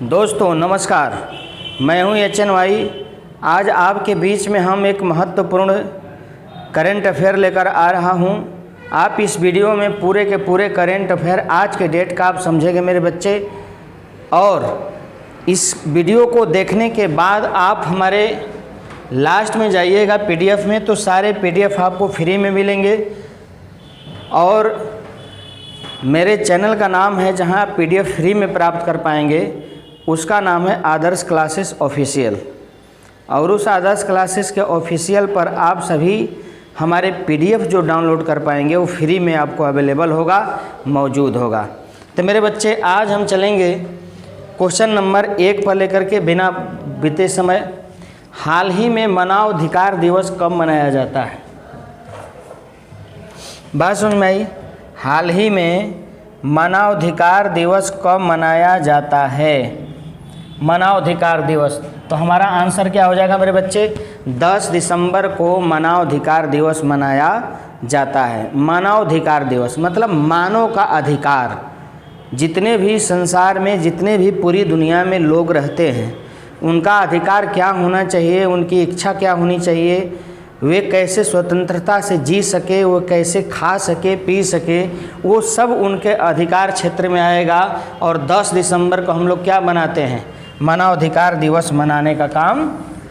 दोस्तों नमस्कार, मैं हूं HNY। आज आपके बीच में हम एक महत्वपूर्ण करेंट अफेयर लेकर आ रहा हूं। आप इस वीडियो में पूरे के पूरे करेंट अफेयर आज के डेट का आप समझेंगे मेरे बच्चे, और इस वीडियो को देखने के बाद आप हमारे लास्ट में जाइएगा PDF में, तो सारे PDF आपको फ्री में मिलेंगे। और मेरे चैनल का नाम है जहां आप PDF फ्री में प्राप्त कर पाएंगे, उसका नाम है आदर्श क्लासेस ऑफिशियल। और उस आदर्श क्लासेस के ऑफिशियल पर आप सभी हमारे PDF जो डाउनलोड कर पाएंगे वो फ्री में आपको अवेलेबल होगा, मौजूद होगा। तो मेरे बच्चे आज हम चलेंगे क्वेश्चन नंबर 1 पर लेकर के बिना बीते समय। हाल ही में मानवाधिकार दिवस कब मनाया जाता है? बात समझ में आई? हाल ही में मानवाधिकार दिवस कब मनाया जाता है? मानवाधिकार दिवस, तो हमारा आंसर क्या हो जाएगा मेरे बच्चे? 10 दिसंबर को मानवाधिकार दिवस मनाया जाता है। मानवाधिकार दिवस मतलब मानव का अधिकार। जितने भी संसार में, जितने भी पूरी दुनिया में लोग रहते हैं, उनका अधिकार क्या होना चाहिए, उनकी इच्छा क्या होनी चाहिए, वे कैसे स्वतंत्रता से जी सके, वो कैसे खा सके, पी सके, वो सब उनके अधिकार क्षेत्र में आएगा। और 10 दिसंबर को हम लोग क्या मनाते हैं? मानवाधिकार दिवस मनाने का काम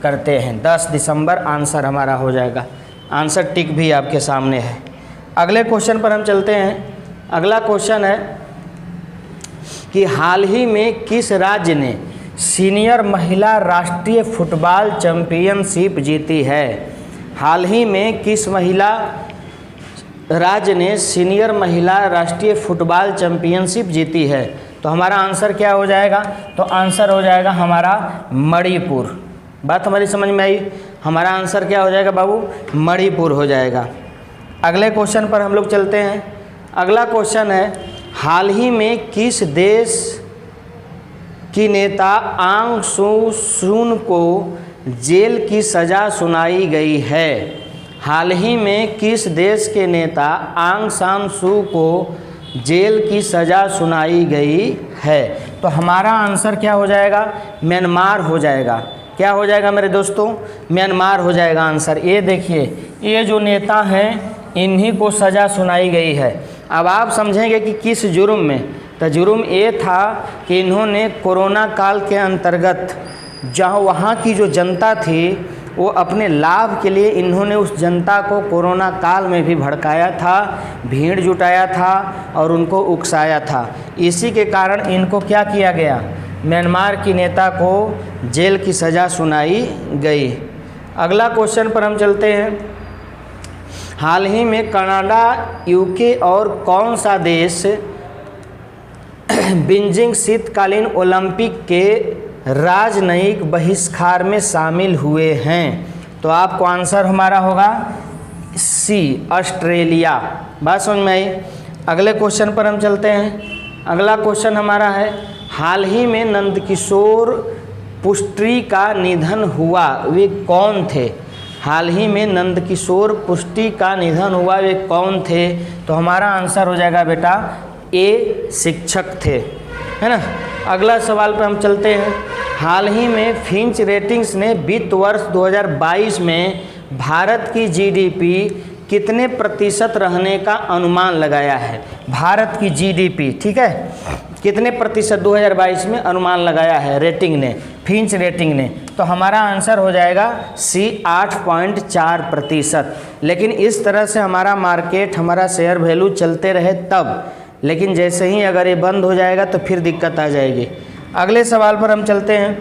करते हैं। 10 दिसंबर आंसर हमारा हो जाएगा। आंसर टिक भी आपके सामने है। अगले क्वेश्चन पर हम चलते हैं। अगला क्वेश्चन है कि हाल ही में किस राज्य ने सीनियर महिला राष्ट्रीय फुटबॉल चैंपियनशिप जीती है? हाल ही में किस महिला राज्य ने सीनियर महिला राष्ट्रीय फुटबॉल चैंपियनशिप जीती है? तो हमारा आंसर क्या हो जाएगा? तो आंसर हो जाएगा हमारा मणिपुर। बात हमारी समझ में आई? हमारा आंसर क्या हो जाएगा बाबू? मणिपुर हो जाएगा। अगले क्वेश्चन पर हम लोग चलते हैं। अगला क्वेश्चन है, हाल ही में किस देश की नेता आंग सू सून को जेल की सज़ा सुनाई गई है? हाल ही में किस देश के नेता आंग सान सू को जेल की सज़ा सुनाई गई है? तो हमारा आंसर क्या हो जाएगा? म्यांमार हो जाएगा। क्या हो जाएगा मेरे दोस्तों? म्यांमार हो जाएगा आंसर। ये देखिए, ये जो नेता हैं इन्हीं को सज़ा सुनाई गई है। अब आप समझेंगे कि किस जुर्म में? तो जुर्म ये था कि इन्होंने कोरोना काल के अंतर्गत जहाँ वहाँ की जो जनता थी, वो अपने लाभ के लिए इन्होंने उस जनता को कोरोना काल में भी भड़काया था, भीड़ जुटाया था और उनको उकसाया था। इसी के कारण इनको क्या किया गया? म्यांमार की नेता को जेल की सज़ा सुनाई गई। अगला क्वेश्चन पर हम चलते हैं। हाल ही में कनाडा, UK और कौन सा देश बीजिंग शीतकालीन ओलंपिक के राजनयिक बहिष्कार में शामिल हुए हैं? तो आपको आंसर हमारा होगा C, ऑस्ट्रेलिया। बात समझ में आई? अगले क्वेश्चन पर हम चलते हैं। अगला क्वेश्चन हमारा है, हाल ही में नंदकिशोर पुष्टी का निधन हुआ, वे कौन थे? हाल ही में नंदकिशोर पुष्टी का निधन हुआ, वे कौन थे? तो हमारा आंसर हो जाएगा बेटा A, शिक्षक थे, है ना। अगला सवाल पर हम चलते हैं। हाल ही में फिंच रेटिंग्स ने वित्त वर्ष 2022 में भारत की GDP कितने प्रतिशत रहने का अनुमान लगाया है? भारत की GDP, ठीक है, कितने प्रतिशत 2022 में अनुमान लगाया है रेटिंग ने, फिंच रेटिंग ने? तो हमारा आंसर हो जाएगा C, 8.4%। लेकिन इस तरह से हमारा मार्केट, हमारा शेयर वैल्यू चलते रहे तब, लेकिन जैसे ही अगर ये बंद हो जाएगा तो फिर दिक्कत आ जाएगी। अगले सवाल पर हम चलते हैं।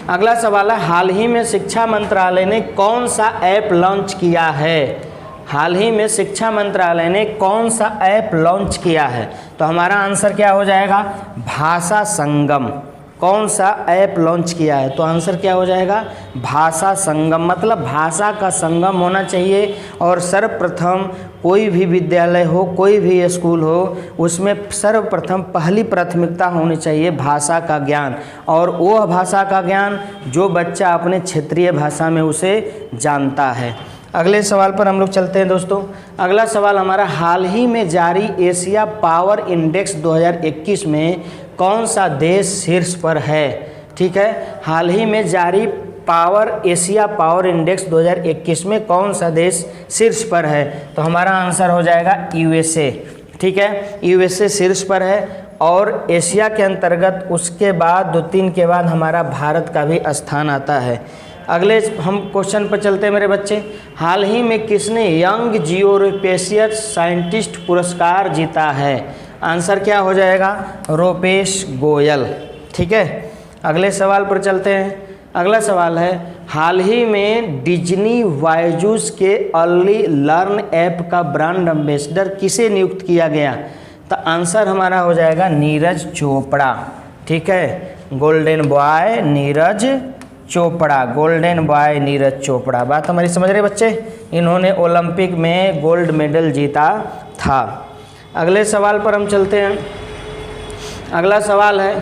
अगला सवाल है, हाल ही में शिक्षा मंत्रालय ने कौन सा ऐप लॉन्च किया है? हाल ही में शिक्षा मंत्रालय ने कौन सा ऐप लॉन्च किया है? तो हमारा आंसर क्या हो जाएगा? भाषा संगम। कौन सा ऐप लॉन्च किया है? तो आंसर क्या हो जाएगा? भाषा संगम। मतलब भाषा का संगम होना चाहिए, और सर्वप्रथम कोई भी विद्यालय हो, कोई भी स्कूल हो, उसमें सर्वप्रथम पहली प्राथमिकता होनी चाहिए भाषा का ज्ञान, और वो भाषा का ज्ञान जो बच्चा अपने क्षेत्रीय भाषा में उसे जानता है। अगले सवाल पर हम लोग चलते हैं दोस्तों। अगला सवाल हमारा, हाल ही में जारी एशिया पावर इंडेक्स 2021 में कौन सा देश शीर्ष पर है? ठीक है, हाल ही में जारी एशिया पावर इंडेक्स 2021 में कौन सा देश शीर्ष पर है? तो हमारा आंसर हो जाएगा यूएसए। ठीक है, यूएसए शीर्ष पर है और एशिया के अंतर्गत उसके बाद 2-3 के बाद हमारा भारत का भी स्थान आता है। अगले हम क्वेश्चन पर चलते हैं मेरे बच्चे। हाल ही में किसने यंग जियोस्पेशियल साइंटिस्ट पुरस्कार जीता है? आंसर क्या हो जाएगा? रूपेश गोयल। ठीक है, अगले सवाल पर चलते हैं। अगला सवाल है, हाल ही में डिज्नी वाइजूस के अर्ली लर्न ऐप का ब्रांड एम्बेसडर किसे नियुक्त किया गया? तो आंसर हमारा हो जाएगा नीरज चोपड़ा। ठीक है, golden boy Neeraj Chopra, golden boy Neeraj Chopra. बात हमारी समझ रहे बच्चे? इन्होंने ओलंपिक में गोल्ड मेडल जीता था। अगले सवाल पर हम चलते हैं। अगला सवाल है,